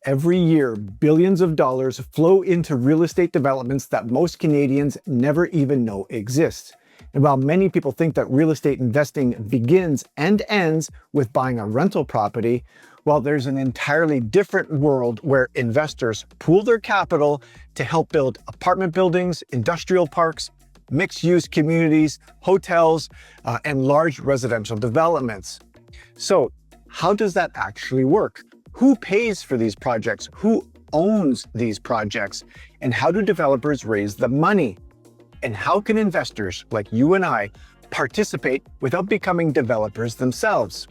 Every year, billions of dollars flow into real estate developments that most Canadians never even know exist. And while many people think that real estate investing begins and ends with buying a rental property, well, there's an entirely different world where investors pool their capital to help build apartment buildings, industrial parks, mixed-use communities, hotels, and large residential developments. So, how does that actually work? Who pays for these projects? Who owns these projects? And how do developers raise the money? And how can investors like you and I participate without becoming developers themselves?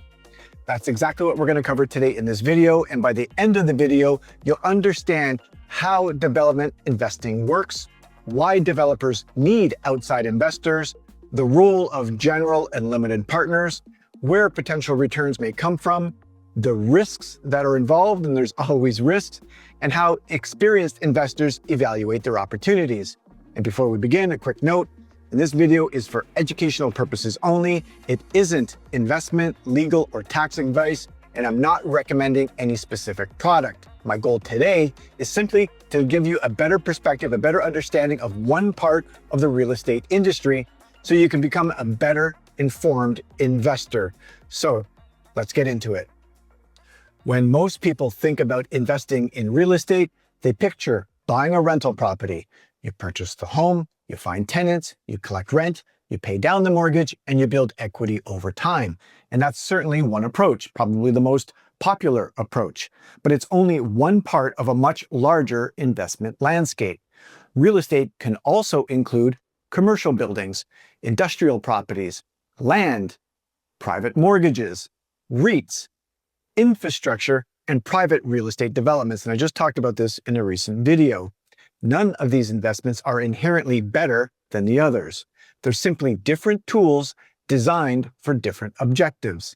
That's exactly what we're going to cover today in this video. And by the end of the video, you'll understand how development investing works, why developers need outside investors, the role of general and limited partners, where potential returns may come from, the risks that are involved, and there's always risks, and how experienced investors evaluate their opportunities. And before we begin, a quick note, this video is for educational purposes only. It isn't investment, legal, or tax advice, and I'm not recommending any specific product. My goal today is simply to give you a better perspective, a better understanding of one part of the real estate industry so you can become a better informed investor. So let's get into it. When most people think about investing in real estate, they picture buying a rental property. You purchase the home, you find tenants, you collect rent, you pay down the mortgage, and you build equity over time. And that's certainly one approach, probably the most popular approach, but it's only one part of a much larger investment landscape. Real estate can also include commercial buildings, industrial properties, land, private mortgages, REITs, infrastructure, and private real estate developments. And I just talked about this in a recent video. None of these investments are inherently better than the others. They're simply different tools designed for different objectives.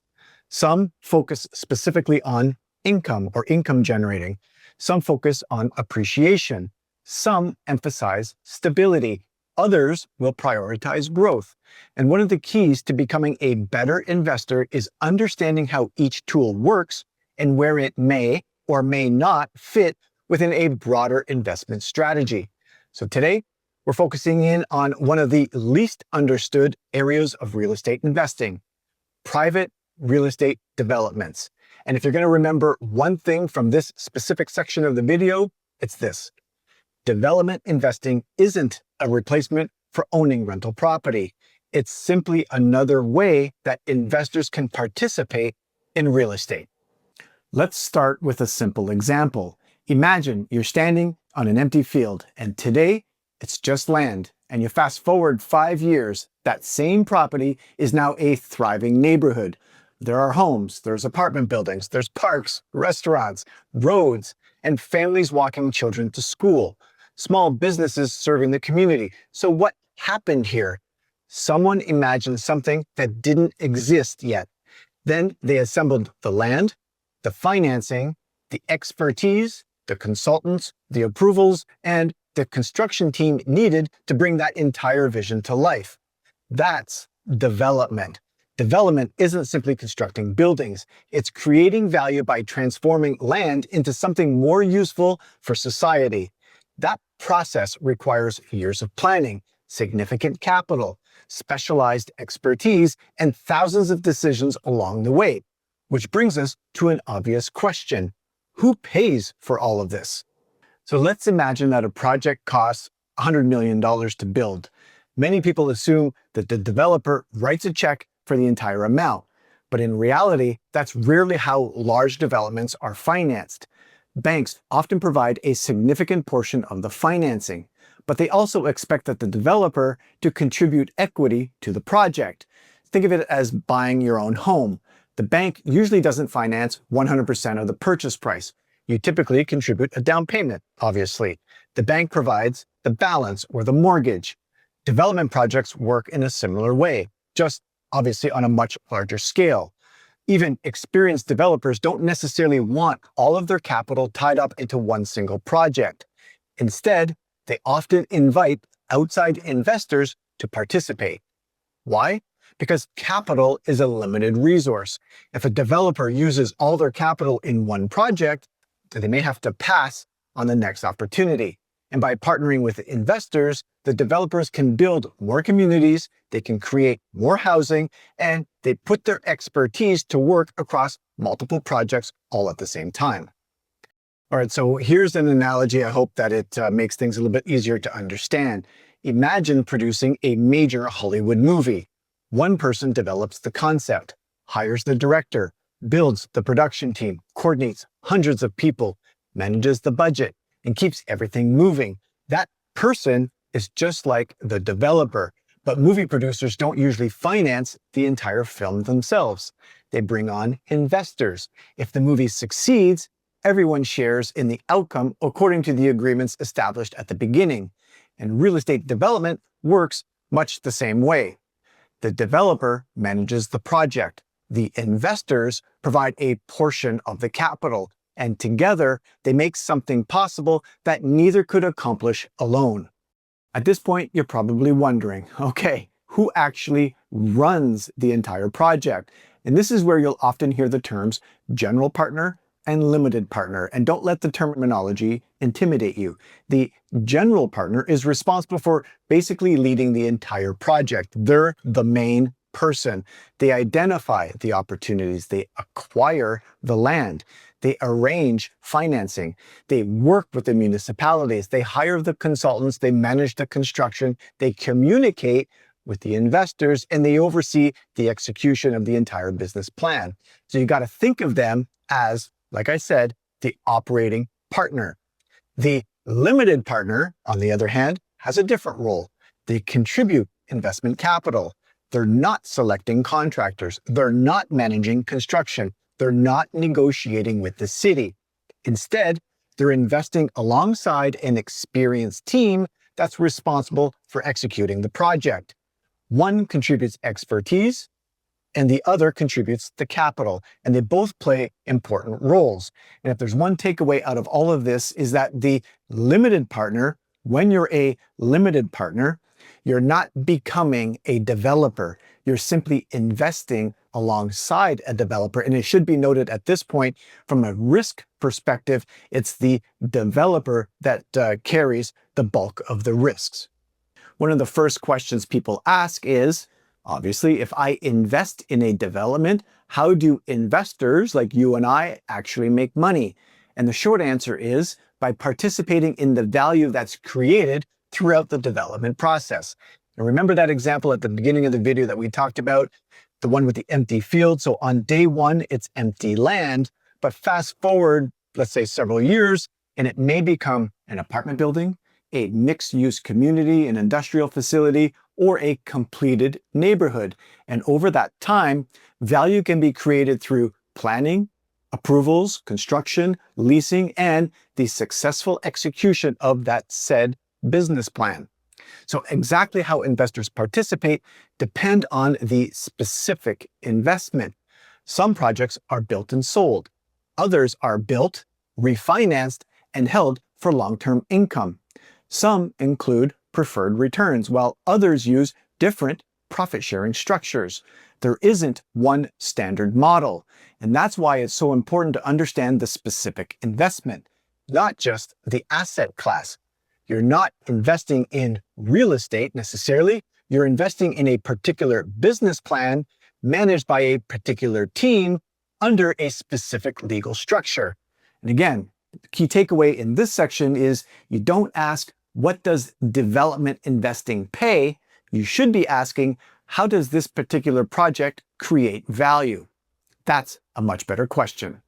Some focus specifically on income or income generating. Some focus on appreciation. Some emphasize stability. Others will prioritize growth. And one of the keys to becoming a better investor is understanding how each tool works and where it may or may not fit within a broader investment strategy. So today, we're focusing in on one of the least understood areas of real estate investing, private real estate developments. And if you're going to remember one thing from this specific section of the video, it's this. Development investing isn't a replacement for owning rental property. It's simply another way that investors can participate in real estate. Let's start with a simple example. Imagine you're standing on an empty field, and today it's just land. And you fast forward 5 years, that same property is now a thriving neighborhood. There are homes, there's apartment buildings, there's parks, restaurants, roads, and families walking children to school, small businesses serving the community. So what happened here? Someone imagined something that didn't exist yet. Then they assembled the land, the financing, the expertise, the consultants, the approvals, and the construction team needed to bring that entire vision to life. That's development. Development isn't simply constructing buildings. It's creating value by transforming land into something more useful for society. That process requires years of planning, significant capital, specialized expertise, and thousands of decisions along the way. Which brings us to an obvious question. Who pays for all of this? So let's imagine that a project costs $100 million to build. Many people assume that the developer writes a check for the entire amount. But in reality, that's rarely how large developments are financed. Banks often provide a significant portion of the financing, but they also expect that the developer to contribute equity to the project. Think of it as buying your own home. The bank usually doesn't finance 100% of the purchase price. You typically contribute a down payment, obviously. The bank provides the balance or the mortgage. Development projects work in a similar way, just obviously on a much larger scale. Even experienced developers don't necessarily want all of their capital tied up into one single project. Instead, they often invite outside investors to participate. Why? Because capital is a limited resource. If a developer uses all their capital in one project, They may have to pass on the next opportunity. And by partnering with investors, the developers can build more communities, they can create more housing, and they put their expertise to work across multiple projects all at the same time. All right, so here's an analogy. I hope that it makes things a little bit easier to understand. Imagine producing a major Hollywood movie. One person develops the concept, hires the director, builds the production team, coordinates hundreds of people, manages the budget, and keeps everything moving. That person is just like the developer, but movie producers don't usually finance the entire film themselves. They bring on investors. If the movie succeeds, everyone shares in the outcome according to the agreements established at the beginning. And real estate development works much the same way. The developer manages the project. The investors provide a portion of the capital, and together they make something possible that neither could accomplish alone. At this point, you're probably wondering, okay, who actually runs the entire project? And this is where you'll often hear the terms general partner and limited partner, and don't let the terminology intimidate you. The general partner is responsible for basically leading the entire project. They're the main person. They identify the opportunities, they acquire the land, they arrange financing, they work with the municipalities, they hire the consultants, they manage the construction, they communicate with the investors, and they oversee the execution of the entire business plan. So you got to think of them as, like I said, the operating partner. The limited partner, on the other hand, has a different role. They contribute investment capital. They're not selecting contractors. They're not managing construction. They're not negotiating with the city. Instead, they're investing alongside an experienced team that's responsible for executing the project. One contributes expertise, and the other contributes the capital, and they both play important roles. And if there's one takeaway out of all of this is that the limited partner, when you're a limited partner, you're not becoming a developer. You're simply investing alongside a developer. And it should be noted at this point, from a risk perspective, it's the developer that carries the bulk of the risks. One of the first questions people ask is, obviously, if I invest in a development, how do investors like you and I actually make money? And the short answer is by participating in the value that's created throughout the development process. And remember that example at the beginning of the video that we talked about, the one with the empty field. So on day one, it's empty land, but fast forward, let's say several years, and it may become an apartment building, a mixed-use community, an industrial facility, or a completed neighborhood. And over that time, value can be created through planning, approvals, construction, leasing, and the successful execution of that said business plan. So exactly how investors participate depend on the specific investment. Some projects are built and sold. Others are built, refinanced, and held for long-term income. Some include preferred returns, while others use different profit-sharing structures. There isn't one standard model, and that's why it's so important to understand the specific investment, not just the asset class. You're not investing in real estate necessarily. You're investing in a particular business plan managed by a particular team under a specific legal structure. And again, the key takeaway in this section is you don't ask, what does development investing pay? You should be asking, how does this particular project create value? That's a much better question.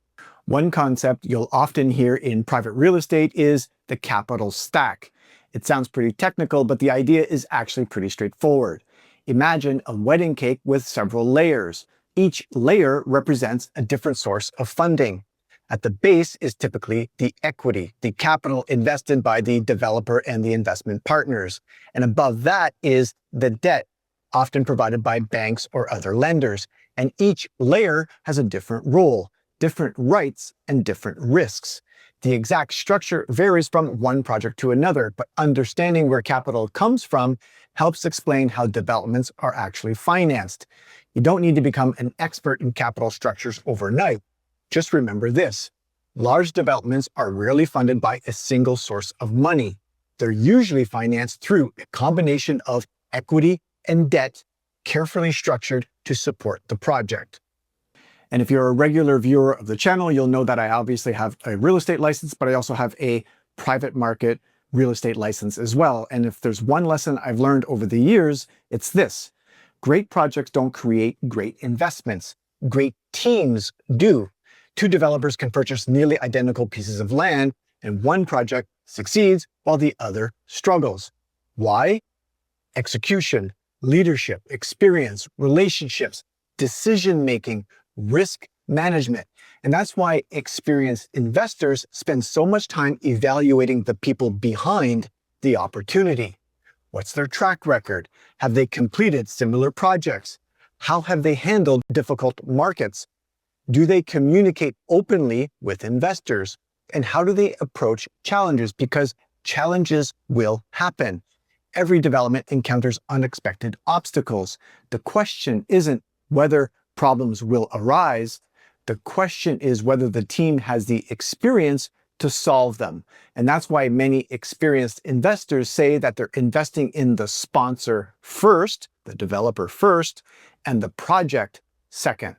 One concept you'll often hear in private real estate is the capital stack. It sounds pretty technical, but the idea is actually pretty straightforward. Imagine a wedding cake with several layers. Each layer represents a different source of funding. At the base is typically the equity, the capital invested by the developer and the investment partners. And above that is the debt, often provided by banks or other lenders. And each layer has a different role, different rights, and different risks. The exact structure varies from one project to another, but understanding where capital comes from helps explain how developments are actually financed. You don't need to become an expert in capital structures overnight. Just remember this: Large developments are rarely funded by a single source of money. They're usually financed through a combination of equity and debt, carefully structured to support the project. And if you're a regular viewer of the channel, you'll know that I obviously have a real estate license, but I also have a private market real estate license as well. And if there's one lesson I've learned over the years, it's this: great projects don't create great investments. Great teams do. Two developers can purchase nearly identical pieces of land, and one project succeeds while the other struggles. Why? Execution, leadership, experience, relationships, decision-making, risk management. And that's why experienced investors spend so much time evaluating the people behind the opportunity. What's their track record? Have they completed similar projects? How have they handled difficult markets? Do they communicate openly with investors? And how do they approach challenges? Because challenges will happen. Every development encounters unexpected obstacles. The question isn't whether problems will arise. The question is whether the team has the experience to solve them. And that's why many experienced investors say that they're investing in the sponsor first, the developer first, and the project second.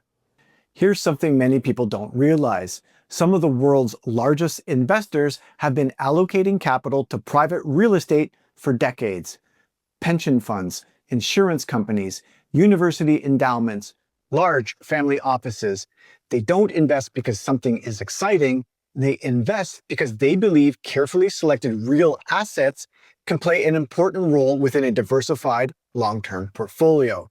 Here's something many people don't realize. Some of the world's largest investors have been allocating capital to private real estate for decades. Pension funds, insurance companies, university endowments, large family offices. They don't invest because something is exciting. They invest because they believe carefully selected real assets can play an important role within a diversified long-term portfolio.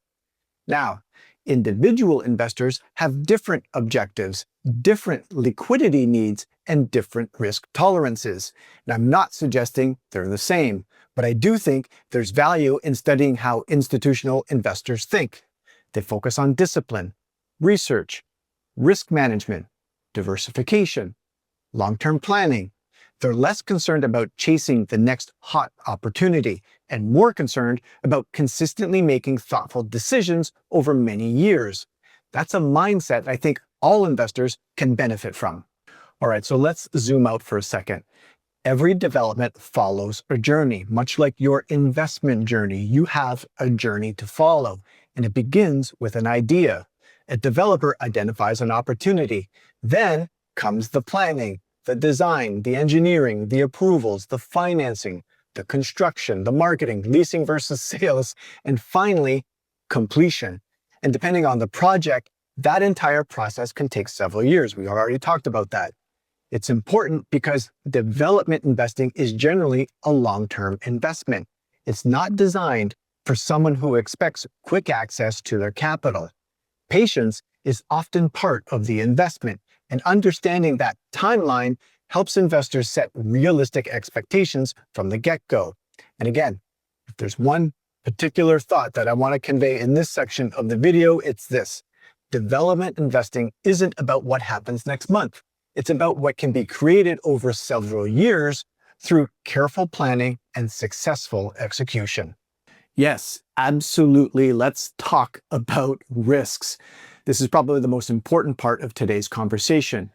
Now, individual investors have different objectives, different liquidity needs, and different risk tolerances. And I'm not suggesting they're the same, but I do think there's value in studying how institutional investors think. They focus on discipline, research, risk management, diversification, long-term planning. They're less concerned about chasing the next hot opportunity and more concerned about consistently making thoughtful decisions over many years. That's a mindset I think all investors can benefit from. All right, so let's zoom out for a second. Every development follows a journey. Much like your investment journey, you have a journey to follow, and it begins with an idea. A developer identifies an opportunity. Then comes the planning, the design, the engineering, the approvals, the financing, the construction, the marketing, leasing versus sales, and finally, completion. And depending on the project, that entire process can take several years. We already talked about that. It's important because development investing is generally a long-term investment. It's not designed for someone who expects quick access to their capital. Patience is often part of the investment, and understanding that timeline helps investors set realistic expectations from the get-go. And again, if there's one particular thought that I want to convey in this section of the video, it's this: development investing isn't about what happens next month. It's about what can be created over several years through careful planning and successful execution. Yes, absolutely. Let's talk about risks. This is probably the most important part of today's conversation.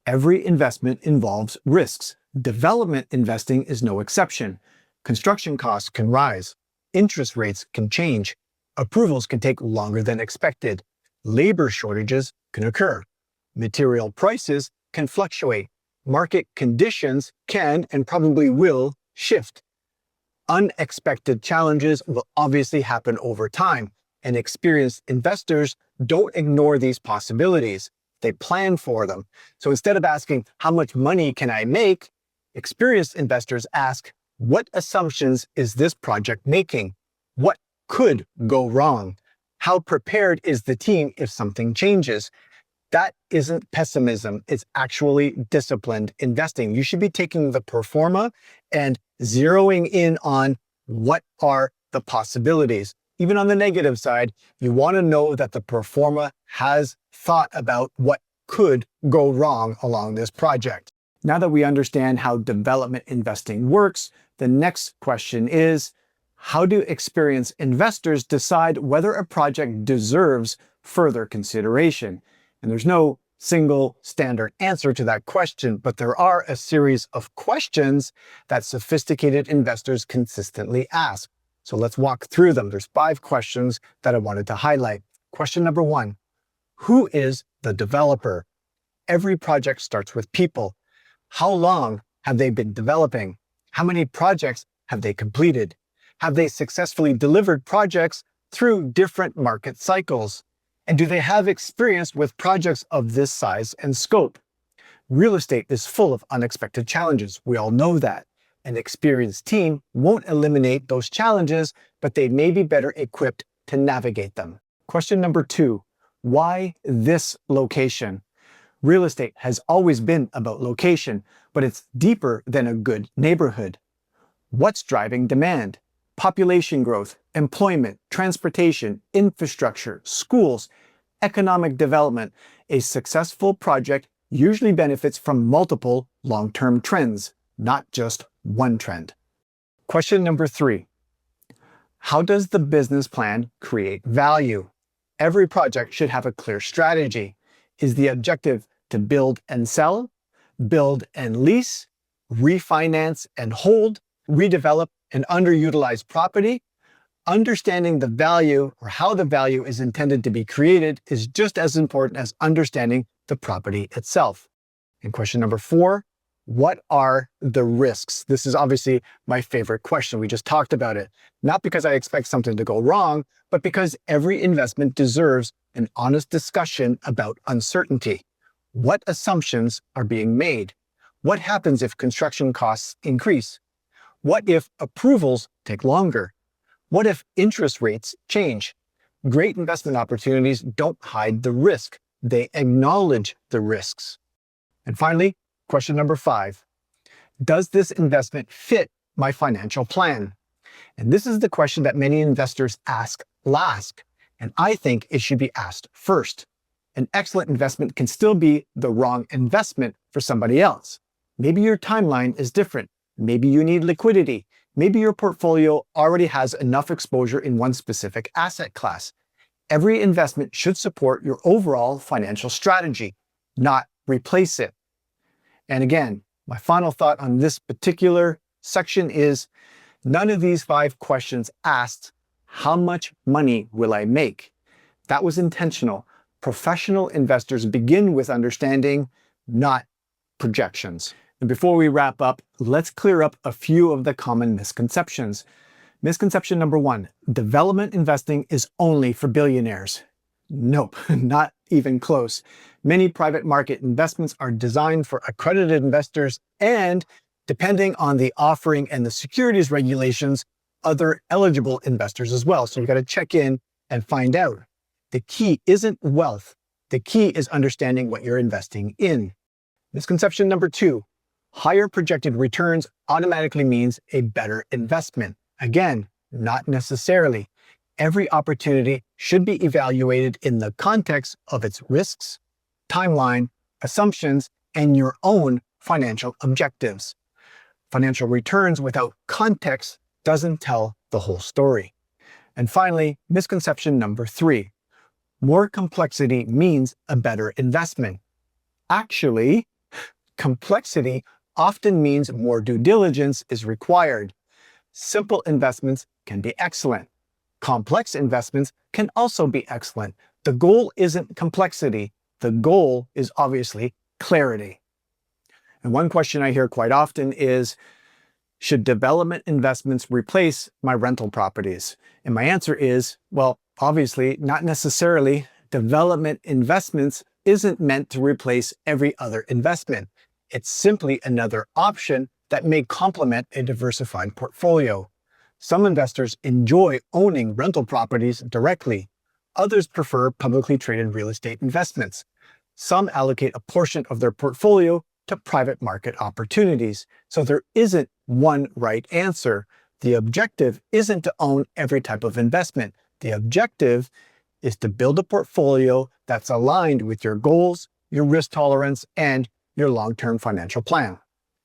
Every investment involves risks. Development investing is no exception. Construction costs can rise. Interest rates can change. Approvals can take longer than expected. Labor shortages can occur. Material prices can fluctuate. Market conditions can and probably will shift. Unexpected challenges will obviously happen over time, and experienced investors don't ignore these possibilities. They plan for them. So instead of asking, how much money can I make? Experienced investors ask, what assumptions is this project making? What could go wrong? How prepared is the team if something changes? That isn't pessimism, it's actually disciplined investing. You should be taking the pro forma and zeroing in on what are the possibilities. Even on the negative side, you want to know that the pro forma has thought about what could go wrong along this project. Now that we understand how development investing works, the next question is, how do experienced investors decide whether a project deserves further consideration? And there's no single standard answer to that question, but there are a series of questions that sophisticated investors consistently ask. So let's walk through them. There's 5 questions that I wanted to highlight. Question number 1, who is the developer? Every project starts with people. How long have they been developing? How many projects have they completed? Have they successfully delivered projects through different market cycles? And do they have experience with projects of this size and scope? Real estate is full of unexpected challenges. We all know that. An experienced team won't eliminate those challenges, but they may be better equipped to navigate them. Question number 2, why this location? Real estate has always been about location, but it's deeper than a good neighborhood. What's driving demand? Population growth, employment, transportation, infrastructure, schools, economic development. A successful project usually benefits from multiple long-term trends, not just one trend. Question number 3, how does the business plan create value? Every project should have a clear strategy. Is the objective to build and sell, build and lease, refinance and hold, redevelop an underutilized property? Understanding the value or how the value is intended to be created is just as important as understanding the property itself. And question number 4, what are the risks? This is obviously my favorite question. We just talked about it. Not because I expect something to go wrong, but because every investment deserves an honest discussion about uncertainty. What assumptions are being made? What happens if construction costs increase? What if approvals take longer? What if interest rates change? Great investment opportunities don't hide the risk. They acknowledge the risks. And finally, question number 5, does this investment fit my financial plan? And this is the question that many investors ask last, and I think it should be asked first. An excellent investment can still be the wrong investment for somebody else. Maybe your timeline is different. Maybe you need liquidity. Maybe your portfolio already has enough exposure in one specific asset class. Every investment should support your overall financial strategy, not replace it. And again, my final thought on this particular section is none of these 5 questions asked, how much money will I make? That was intentional. Professional investors begin with understanding, not projections. And before we wrap up, let's clear up a few of the common misconceptions. Misconception number 1, development investing is only for billionaires. Nope, not even close. Many private market investments are designed for accredited investors and, depending on the offering and the securities regulations, other eligible investors as well. So you got to check in and find out. The key isn't wealth. The key is understanding what you're investing in. Misconception number 2, higher projected returns automatically means a better investment. Again, not necessarily. Every opportunity should be evaluated in the context of its risks, timeline, assumptions, and your own financial objectives. Financial returns without context doesn't tell the whole story. And finally, misconception number 3, more complexity means a better investment. Actually, complexity often means more due diligence is required. Simple investments can be excellent. Complex investments can also be excellent. The goal isn't complexity. The goal is obviously clarity. And one question I hear quite often is, should development investments replace my rental properties? And my answer is, well, obviously, not necessarily. Development investments isn't meant to replace every other investment. It's simply another option that may complement a diversified portfolio. Some investors enjoy owning rental properties directly. Others prefer publicly traded real estate investments. Some allocate a portion of their portfolio to private market opportunities. So there isn't one right answer. The objective isn't to own every type of investment. The objective is to build a portfolio that's aligned with your goals, your risk tolerance, and your long-term financial plan.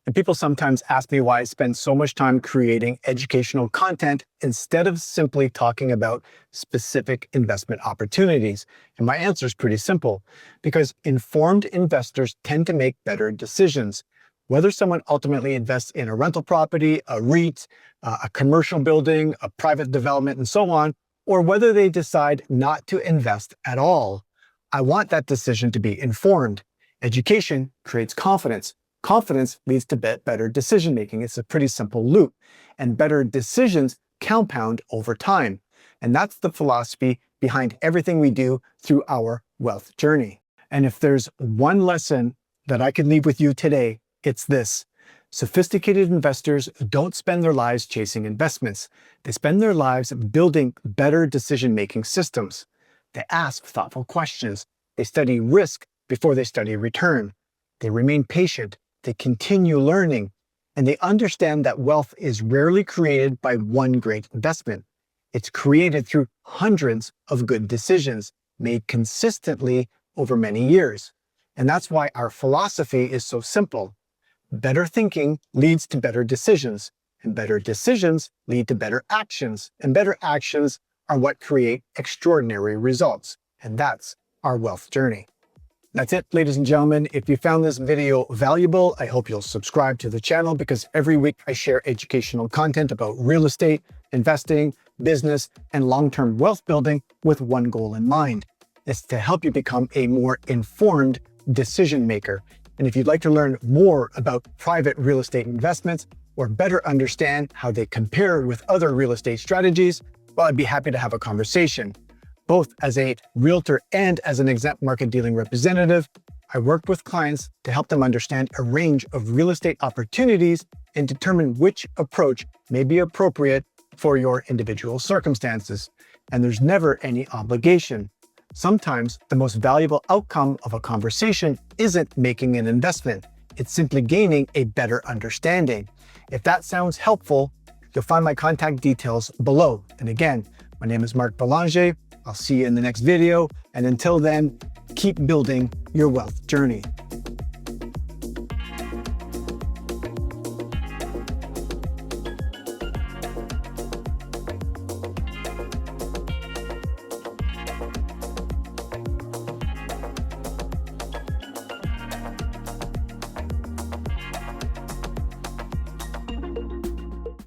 And people sometimes ask me why I spend so much time creating educational content instead of simply talking about specific investment opportunities. And my answer is pretty simple, because informed investors tend to make better decisions. Whether someone ultimately invests in a rental property, a REIT, a commercial building, a private development, and so on, or whether they decide not to invest at all, I want that decision to be informed. Education creates confidence. Confidence leads to better decision-making. It's a pretty simple loop. And better decisions compound over time. And that's the philosophy behind everything we do through our wealth journey. And if there's one lesson that I can leave with you today, it's this. Sophisticated investors don't spend their lives chasing investments. They spend their lives building better decision-making systems. They ask thoughtful questions. They study risk before they study return. They remain patient. They continue learning, and they understand that wealth is rarely created by one great investment. It's created through hundreds of good decisions made consistently over many years. And that's why our philosophy is so simple. Better thinking leads to better decisions, and better decisions lead to better actions, and better actions are what create extraordinary results. And that's our wealth journey. That's it, ladies and gentlemen. If you found this video valuable, I hope you'll subscribe to the channel, because every week I share educational content about real estate, investing, business, and long-term wealth building with one goal in mind. It's to help you become a more informed decision maker. And if you'd like to learn more about private real estate investments or better understand how they compare with other real estate strategies, well, I'd be happy to have a conversation. Both as a realtor and as an exempt market dealing representative, I work with clients to help them understand a range of real estate opportunities and determine which approach may be appropriate for your individual circumstances. And there's never any obligation. Sometimes the most valuable outcome of a conversation isn't making an investment. It's simply gaining a better understanding. If that sounds helpful, you'll find my contact details below. And again, my name is Mark Belanger. I'll see you in the next video, and until then, keep building your wealth journey.